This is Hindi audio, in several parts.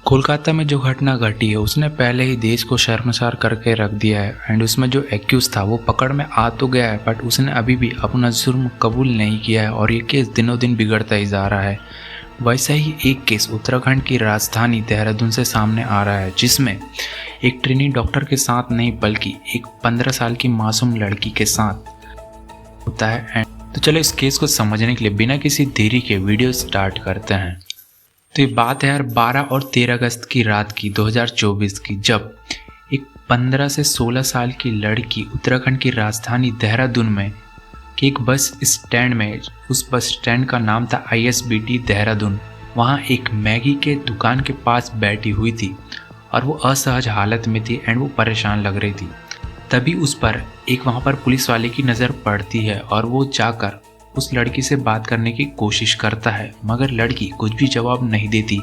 कोलकाता में जो घटना घटी है उसने पहले ही देश को शर्मसार करके रख दिया है एंड उसमें जो एक्यूज था वो पकड़ में आ तो गया है बट उसने अभी भी अपना जुर्म कबूल नहीं किया है और ये केस दिनों दिन बिगड़ता ही जा रहा है। वैसा ही एक केस उत्तराखंड की राजधानी देहरादून से सामने आ रहा है जिसमें एक ट्रेनी डॉक्टर के साथ नहीं बल्कि एक 15 साल की मासूम लड़की के साथ होता है। एंड तो चलो इस केस को समझने के लिए बिना किसी देरी के वीडियो स्टार्ट करते हैं। तो ये बात है यार 12 और 13 अगस्त की रात की 2024 की, जब एक 15 से 16 साल की लड़की उत्तराखंड की राजधानी देहरादून में कि एक बस स्टैंड में, उस बस स्टैंड का नाम था ISBT देहरादून, वहाँ एक मैगी के दुकान के पास बैठी हुई थी और वो असहज हालत में थी एंड वो परेशान लग रही थी। तभी उस पर एक वहाँ पर पुलिस वाले की नज़र पड़ती है और वो जाकर उस लड़की से बात करने की कोशिश करता है मगर लड़की कुछ भी जवाब नहीं देती।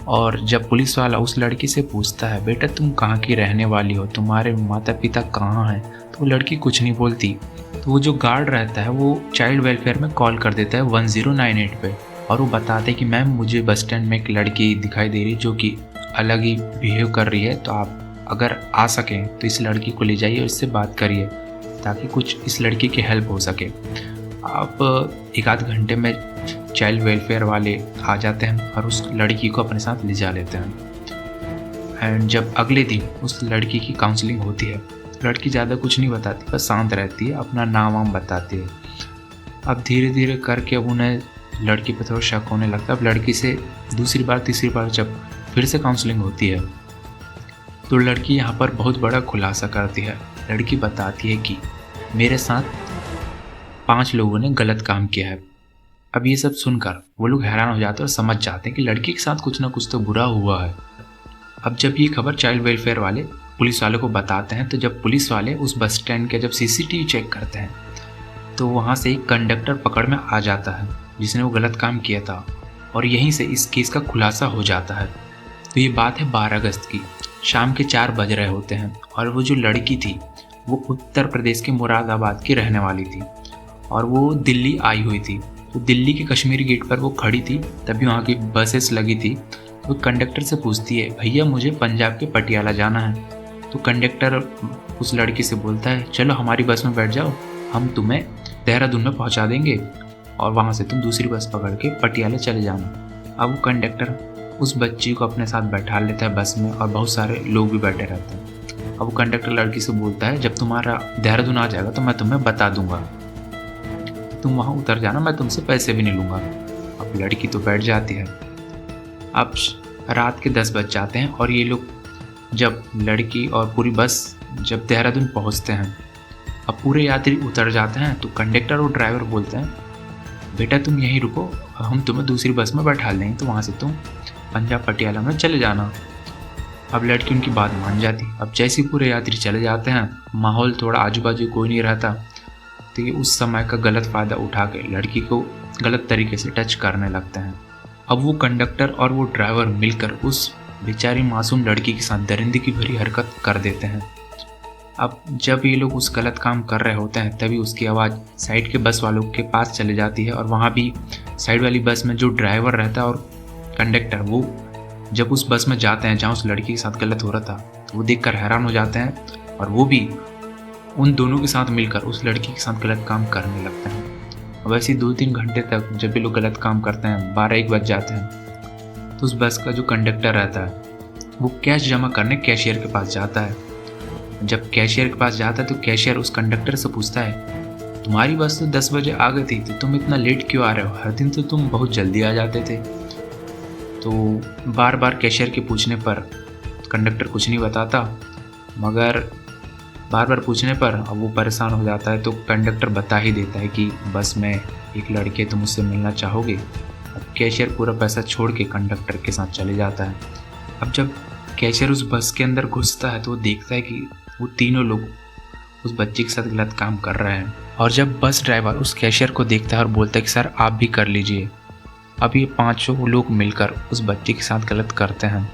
और जब पुलिस वाला उस लड़की से पूछता है, बेटा तुम कहाँ की रहने वाली हो, तुम्हारे माता पिता कहाँ हैं, तो वो लड़की कुछ नहीं बोलती। तो वो जो गार्ड रहता है वो चाइल्ड वेलफेयर में कॉल कर देता है 1098 पे और वो बताते हैं कि मैम मुझे बस स्टैंड में एक लड़की दिखाई दे रही जो कि अलग ही बिहेव कर रही है, तो आप अगर आ सकें तो इस लड़की को ले जाइए और इससे बात करिए ताकि कुछ इस लड़की की हेल्प हो सके। आप एक आध घंटे में चाइल्ड वेलफेयर वाले आ जाते हैं और उस लड़की को अपने साथ ले जा लेते हैं। एंड जब अगले दिन उस लड़की की काउंसलिंग होती है, लड़की ज़्यादा कुछ नहीं बताती, बस शांत रहती है, अपना नाम वाम बताती है। अब धीरे धीरे करके अब उन्हें लड़की पर थोड़ा शक होने लगता है। अब लड़की से दूसरी बार तीसरी बार जब फिर से काउंसलिंग होती है तो लड़की यहाँ पर बहुत बड़ा खुलासा करती है। लड़की बताती है कि मेरे साथ 5 लोगों ने गलत काम किया है। अब ये सब सुनकर वो लोग हैरान हो जाते हैं और समझ जाते हैं कि लड़की के साथ कुछ ना कुछ तो बुरा हुआ है। अब जब ये खबर चाइल्ड वेलफेयर वाले पुलिस वालों को बताते हैं तो जब पुलिस वाले उस बस स्टैंड के जब CCTV चेक करते हैं तो वहाँ से एक कंडक्टर पकड़ में आ जाता है जिसने वो गलत काम किया था और यहीं से इस केस का खुलासा हो जाता है। तो ये बात है 12 अगस्त की, शाम के 4 बज रहे होते हैं और वो जो लड़की थी वो उत्तर प्रदेश के मुरादाबाद की रहने वाली थी और वो दिल्ली आई हुई थी। तो दिल्ली के कश्मीरी गेट पर वो खड़ी थी, तभी वहाँ की बसेस लगी थी। तो कंडक्टर से पूछती है, भैया मुझे पंजाब के पटियाला जाना है। तो कंडक्टर उस लड़की से बोलता है, चलो हमारी बस में बैठ जाओ, हम तुम्हें देहरादून में पहुँचा देंगे और वहाँ से तुम दूसरी बस पकड़ के पटियाला चले जाना। अब वो कंडक्टर उस बच्ची को अपने साथ बैठा लेता है बस में और बहुत सारे लोग भी बैठे रहते हैं। अब वो कंडक्टर लड़की से बोलता है, जब तुम्हारा देहरादून आ जाएगा तो मैं तुम्हें बता दूंगा, तुम वहाँ उतर जाना, मैं तुमसे पैसे भी नहीं लूँगा। अब लड़की तो बैठ जाती है। अब रात के 10 बज जाते हैं और ये लोग जब लड़की और पूरी बस जब देहरादून पहुँचते हैं, अब पूरे यात्री उतर जाते हैं तो कंडक्टर और ड्राइवर बोलते हैं, बेटा तुम यहीं रुको, हम तुम्हें दूसरी बस में बैठा लेंगे, तो वहाँ से तुम पंजाब पटियाला में चले जाना। अब लड़की उनकी बात मान जाती। अब जैसे पूरे यात्री चले जाते हैं, माहौल थोड़ा आजू बाजू कोई नहीं रहता, तो ये उस समय का गलत फ़ायदा उठा के लड़की को गलत तरीके से टच करने लगते हैं। अब वो कंडक्टर और वो ड्राइवर मिलकर उस बेचारी मासूम लड़की के साथ दरिंदगी भरी हरकत कर देते हैं। अब जब ये लोग उस गलत काम कर रहे होते हैं तभी उसकी आवाज़ साइड के बस वालों के पास चले जाती है और वहाँ भी साइड वाली बस में जो ड्राइवर रहता है और कंडक्टर, वो जब उस बस में जाते हैं जहाँ उस लड़की के साथ गलत हो रहा था तो वो देखकर हैरान हो जाते हैं और वो भी उन दोनों के साथ मिलकर उस लड़की के साथ गलत काम करने लगते हैं। अब ऐसे 2-3 घंटे तक जब भी लोग गलत काम करते हैं, 12-1 बज जाते हैं, तो उस बस का जो कंडक्टर रहता है वो कैश जमा करने कैशियर के पास जाता है। जब कैशियर के पास जाता है तो कैशियर उस कंडक्टर से पूछता है, तुम्हारी बस तो 10 बजे आ गई थी, तो तुम इतना लेट क्यों आ रहे हो, हर दिन तो तुम बहुत जल्दी आ जाते थे। तो बार बार कैशियर के पूछने पर कंडक्टर कुछ नहीं बताता, मगर बार बार पूछने पर अब वो परेशान हो जाता है तो कंडक्टर बता ही देता है कि बस में एक लड़की है, तुम उससे मिलना चाहोगे। अब कैशियर पूरा पैसा छोड़ के कंडक्टर के साथ चले जाता है। अब जब कैशियर उस बस के अंदर घुसता है तो वो देखता है कि वो तीनों लोग उस बच्ची के साथ गलत काम कर रहे हैं। और जब बस ड्राइवर उस कैशियर को देखता है और बोलता है कि सर आप भी कर लीजिए। अब ये 5 लोग मिलकर उस बच्ची के साथ गलत करते हैं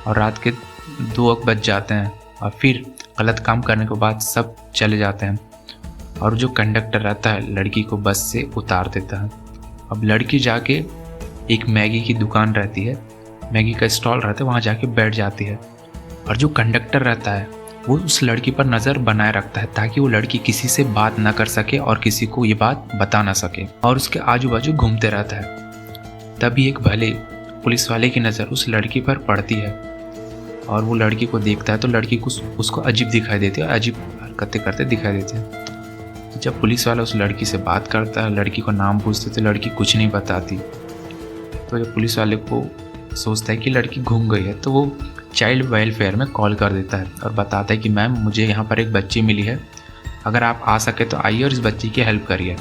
और रात के 2 बज जाते हैं और फिर गलत काम करने के बाद सब चले जाते हैं और जो कंडक्टर रहता है लड़की को बस से उतार देता है। अब लड़की जाके एक मैगी की दुकान रहती है मैगी का स्टॉल रहता है वहाँ जाके बैठ जाती है। और जो कंडक्टर रहता है वो उस लड़की पर नज़र बनाए रखता है ताकि वो लड़की किसी से बात ना कर सके और किसी को ये बात बता ना सके, और उसके आजू बाजू घूमते रहता है। तभी एक भले पुलिस वाले की नज़र उस लड़की पर पड़ती है और वो लड़की को देखता है तो लड़की को उसको अजीब दिखाई देती है, अजीब हरकतें करते दिखाई देते हैं। जब पुलिस वाला उस लड़की से बात करता है, लड़की को नाम पूछते तो लड़की कुछ नहीं बताती। तो जब पुलिस वाले को सोचता है कि लड़की घूम गई है तो वो चाइल्ड वेलफेयर में कॉल कर देता है और बताता है कि मैम मुझे यहाँ पर एक बच्ची मिली है, अगर आप आ सके तो आइए और इस बच्ची की हेल्प करिए।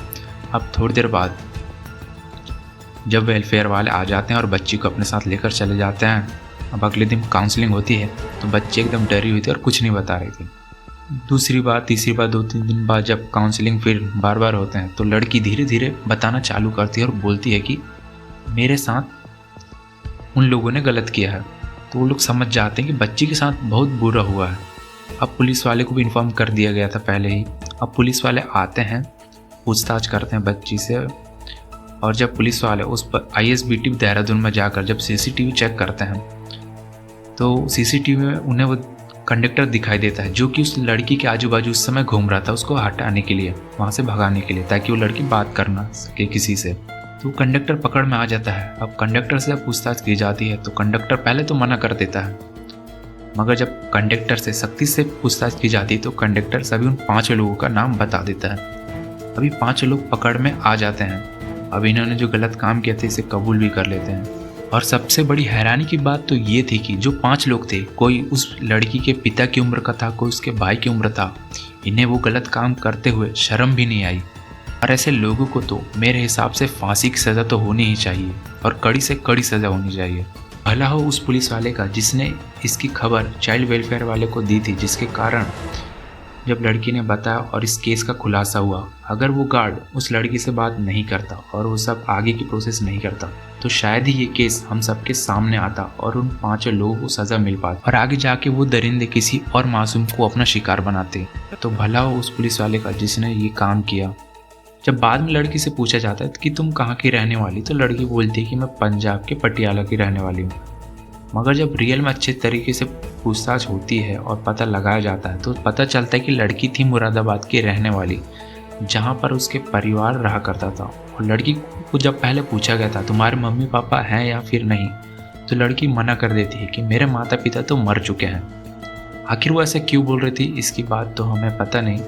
अब थोड़ी देर बाद जब वेलफेयर वाले आ जाते हैं और बच्ची को अपने साथ लेकर चले जाते हैं, अब अगले दिन काउंसलिंग होती है तो बच्ची एकदम डरी हुई थी और कुछ नहीं बता रही थी। दूसरी बार, तीसरी बार, 2-3 दिन बाद जब काउंसलिंग फिर बार बार होते हैं तो लड़की धीरे धीरे बताना चालू करती है और बोलती है कि मेरे साथ उन लोगों ने गलत किया है। तो वो लोग समझ जाते हैं कि बच्ची के साथ बहुत बुरा हुआ है। अब पुलिस वाले को भी इन्फॉर्म कर दिया गया था पहले ही। अब पुलिस वाले आते हैं, पूछताछ करते हैं बच्ची से, और जब पुलिस वाले उस पर ISBT देहरादून में जाकर जब CCTV चेक करते हैं तो CCTV में उन्हें वो कंडक्टर दिखाई देता है जो कि उस लड़की के आजू बाजू उस समय घूम रहा था, उसको हटाने के लिए, वहाँ से भगाने के लिए, ताकि वो लड़की बात कर ना सके किसी से। तो कंडक्टर पकड़ में आ जाता है। अब कंडक्टर से पूछताछ की जाती है तो कंडक्टर पहले तो मना कर देता है, मगर जब कंडक्टर से सख्ती से पूछताछ की जाती है तो कंडक्टर सभी उन 5 लोगों का नाम बता देता है। अभी 5 लोग पकड़ में आ जाते हैं। अब इन्होंने जो गलत काम किया था इसे कबूल भी कर लेते हैं। और सबसे बड़ी हैरानी की बात तो ये थी कि जो 5 लोग थे, कोई उस लड़की के पिता की उम्र का था, कोई उसके भाई की उम्र था। इन्हें वो गलत काम करते हुए शर्म भी नहीं आई। और ऐसे लोगों को तो मेरे हिसाब से फांसी की सज़ा तो होनी ही चाहिए और कड़ी से कड़ी सज़ा होनी चाहिए। भला हो उस पुलिस वाले का जिसने इसकी खबर चाइल्ड वेलफेयर वाले को दी थी, जिसके कारण जब लड़की ने बताया और इस केस का खुलासा हुआ, अगर वो गार्ड उस लड़की से बात नहीं करता और वो सब आगे की प्रोसेस नहीं करता तो शायद ही ये केस हम सबके सामने आता और उन 5 लोगों को सज़ा मिल पाती और आगे जाके वो दरिंदे किसी और मासूम को अपना शिकार बनाते। तो भला हो उस पुलिस वाले का जिसने ये काम किया। जब बाद में लड़की से पूछा जाता है कि तुम कहाँ की रहने वाली, तो लड़की बोलती है कि मैं पंजाब के पटियाला की रहने वाली हूँ। मगर जब रियल में अच्छे तरीके से पूछताछ होती है और पता लगाया जाता है तो पता चलता है कि लड़की थी मुरादाबाद की रहने वाली, जहाँ पर उसके परिवार रहा करता था। और लड़की को जब पहले पूछा गया था तुम्हारे मम्मी पापा हैं या फिर नहीं, तो लड़की मना कर देती है कि मेरे माता पिता तो मर चुके हैं। आखिर वो ऐसे क्यों बोल रही थी इसकी बात तो हमें पता नहीं।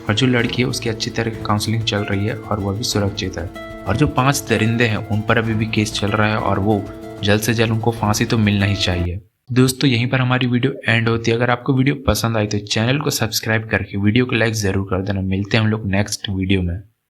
और जो लड़की है उसकी अच्छी तरह काउंसलिंग चल रही है और वह भी सुरक्षित है। और जो 5 दरिंदे हैं उन पर अभी भी केस चल रहा है और वो जल्द से जल्द उनको फांसी तो मिलना ही चाहिए। दोस्तों यहीं पर हमारी वीडियो एंड होती है। अगर आपको वीडियो पसंद आई तो चैनल को सब्सक्राइब करके वीडियो को लाइक ज़रूर कर देना। मिलते हैं हम लोग नेक्स्ट वीडियो में।